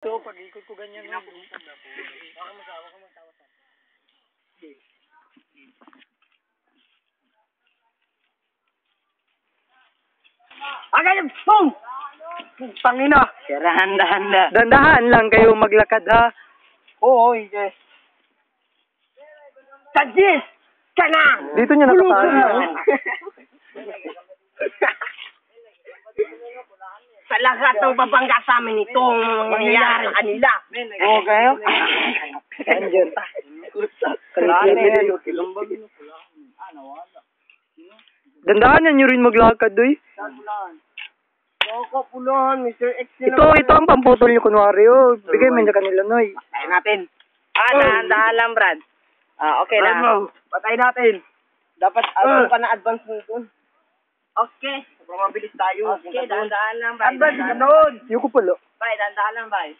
So, pag-ikot ko ganyan na. Baka masawa ka magtawa sa. Agad! Boom! Pangina! Sira, handa-handa. Dandahan lang kayo maglakad, ha? Oo, yes. Sadis! Ka na! Dito niya nakasama. Sa lahat ng babangga sa amin itong nangyayari sa kanila. Okay. Andiyan. Dandahan nyo rin maglakad, doy. Pulahan, Mr. X. Ito ang pamputol nyo, kunwari, oh. Bigay mo niya kanila, noy. Patayin natin. Dahan-dahan lang, Brad. Okay na. Patayin natin. Dapat, ka na advance mo doon. Okay. Sobrang mabilis tayo. Okay, dahan-dahan lang, Brad. Advance ka doon. Yung ko pala. Bye, dahan-dahan lang, bye.